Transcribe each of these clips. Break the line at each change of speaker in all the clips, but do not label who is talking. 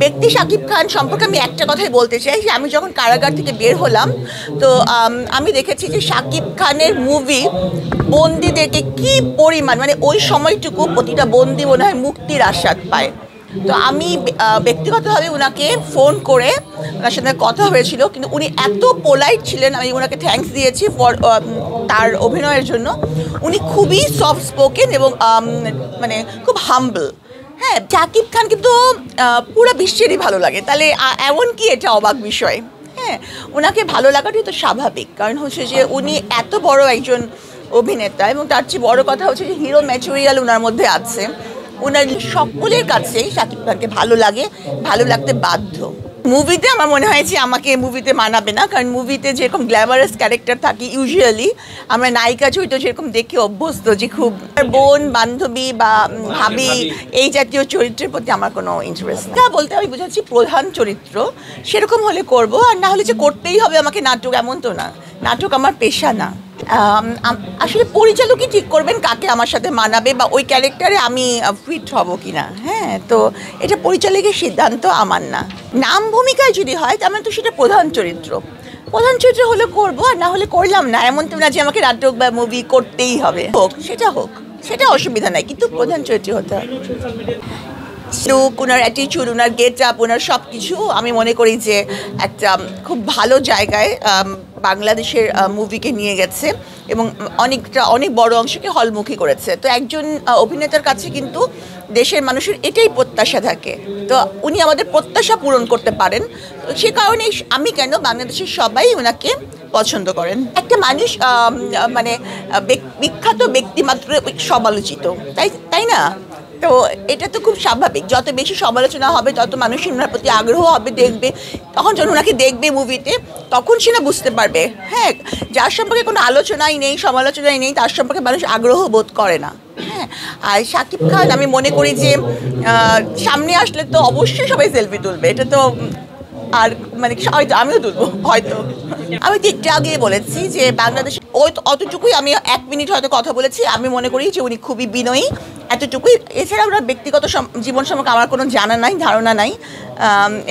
ব্যক্তি শাকিব খান সম্পর্কে আমি একটা কথাই বলতে চাই যে আমি যখন কারাগার থেকে বের হলাম তো আমি দেখেছি যে শাকিব খানের মুভি বন্দীদেরকে কি পরিমাণ মানে ওই সময়টুকু প্রতিটা বন্দী মনে হয় মুক্তির আস্বাদ পায়। তো আমি ব্যক্তিগতভাবে ওনাকে ফোন করে ওনার সাথে কথা হয়েছিল, কিন্তু উনি এত পোলাইট ছিলেন, আমি ওনাকে থ্যাঙ্কস দিয়েছি ফর তার অভিনয়ের জন্য। উনি খুবই সফট স্পোকেন এবং মানে খুব হাম্বল। হ্যাঁ, শাকিব খান কিন্তু পুরো বিশ্বেরই ভালো লাগে, তাহলে এমন কি এটা অবাক বিষয়? হ্যাঁ, ওনাকে ভালো লাগাটাই তো স্বাভাবিক, কারণ হচ্ছে যে উনি এত বড় একজন অভিনেতা এবং তার চেয়ে বড় কথা হচ্ছে যে হিরো ম্যাটেরিয়াল ওনার মধ্যে আছে। ওনার সকলের কাছেই শাকিব খানকে ভালো লাগে, ভালো লাগতে বাধ্য। মুভিতে আমার মনে হয় যে আমাকে মুভিতে মানাবে না, কারণ মুভিতে যেরকম গ্ল্যামারাস ক্যারেক্টার থাকে ইউজুয়ালি আমরা নায়িকা চরিত্র যেরকম দেখে অভ্যস্ত, যে খুব বোন বান্ধবী বা ভাবি এই জাতীয় চরিত্রের প্রতি আমার কোনো ইন্টারেস্ট না। বলতে আমি বুঝাচ্ছি প্রধান চরিত্র সেরকম হলে করব, আর না হলে যে করতেই হবে আমাকে নাটক, এমন তো না। নাটক আমার পেশা না। আসলে পরিচালকই ঠিক করবেন কাকে আমার সাথে মানাবে বা ওই ক্যারেক্টারে আমি ফিট হব কি না। হ্যাঁ, তো এটা পরিচালকের সিদ্ধান্ত, আমার না। নাম ভূমিকায় যদি হয় তার মানে তো সেটা প্রধান চরিত্র। প্রধান চরিত্র হলে করবো, আর না হলে করলাম না। এমন তো না যে আমাকে নাটক বা মুভি করতেই হবে। হোক, সেটা অসুবিধা নাই, কিন্তু প্রধান চরিত্র হতে হবে। লুক, ওনার অ্যাটিটিউড, ওনার গেট আপ, ওনার সব কিছু আমি মনে করি যে একটা খুব ভালো জায়গায় বাংলাদেশের মুভিকে নিয়ে গেছে এবং অনেক বড় অংশকে হলমুখী করেছে। তো একজন অভিনেতার কাছে কিন্তু দেশের মানুষের এটাই প্রত্যাশা থাকে, তো উনি আমাদের প্রত্যাশা পূরণ করতে পারেন। তো সে কারণে আমি কেন, বাংলাদেশের সবাই ওনাকে পছন্দ করেন। একটা মানুষ মানে বিখ্যাত ব্যক্তিমাত্র সমালোচিত, তাই না? তো এটা তো খুব স্বাভাবিক। যত বেশি সমালোচনা হবে তত মানুষের ওনার প্রতি আগ্রহ হবে, দেখবে। তখন যখন ওনাকে দেখবে মুভিতে, তখন সে না বুঝতে পারবে। হ্যাঁ, যার সম্পর্কে কোনো আলোচনাই নেই, সমালোচনাই নেই, তার সম্পর্কে মানুষ আগ্রহ বোধ করে না। হ্যাঁ, আর শাকিব খান আমি মনে করি যে সামনে আসলে তো অবশ্যই সবাই সেলফি তুলবে, এটা তো। আর মানে হয়তো আমিও তুলবো, হয়তো। আমি তো একটু আগে বলেছি যে বাংলাদেশ অতটুকুই, আমি 1 মিনিট হয়তো কথা বলেছি। আমি মনে করি যে উনি খুবই বিনয়ী, এতটুকুই। এছাড়া ওনার ব্যক্তিগত জীবন সম্পর্কে আমার কোনো জানা নাই, ধারণা নাই।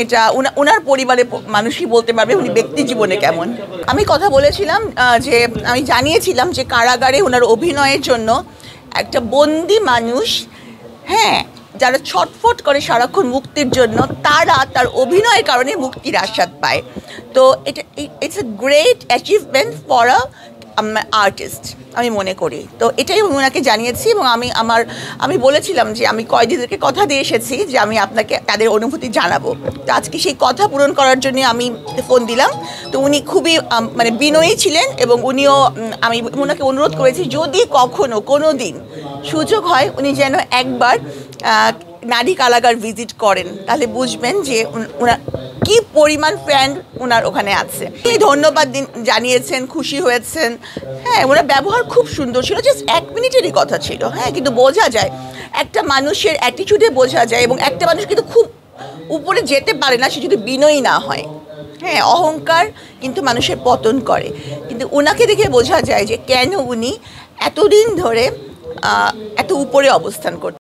এটা ওনার পরিবারের মানুষই বলতে পারবে উনি ব্যক্তি জীবনে কেমন। আমি কথা বলেছিলাম যে আমি জানিয়েছিলাম যে কারাগারে ওনার অভিনয়ের জন্য একটা বন্দি মানুষ, হ্যাঁ, যারা ছটফট করে সারাক্ষণ মুক্তির জন্য, তারা তার অভিনয়ের কারণে মুক্তির আস্বাদ পায়। তো it's a great achievement for a artist, আমি মনে করি। তো এটাই আমি ওনাকে জানিয়েছি এবং আমি বলেছিলাম যে আমি কয়েদিদেরকে কথা দিয়ে এসেছি যে আমি আপনাকে তাদের অনুভূতি জানাবো। তো আজকে সেই কথা পূরণ করার জন্য আমি ফোন দিলাম। তো উনি খুবই মানে বিনয়ী ছিলেন এবং আমি ওনাকে অনুরোধ করেছি যদি কখনো কোনো দিন সুযোগ হয় উনি যেন একবার নারী কারাগার ভিজিট করেন, তাহলে বুঝবেন যে ওনার কি পরিমাণ ফ্যান ওনার ওখানে আছে। ধন্যবাদ জানিয়েছেন, খুশি হয়েছেন। হ্যাঁ, ওনার ব্যবহার খুব সুন্দর ছিল। জাস্ট 1 মিনিটেরই কথা ছিল। হ্যাঁ, কিন্তু বোঝা যায় একটা মানুষের অ্যাটিটিউডে বোঝা যায়, এবং একটা মানুষ কিন্তু খুব উপরে যেতে পারে না সে যদি বিনয়ী না হয়। হ্যাঁ, অহংকার কিন্তু মানুষের পতন করে। কিন্তু ওনাকে দেখে বোঝা যায় যে কেন উনি এতদিন ধরে এত উপরে অবস্থান করতেন।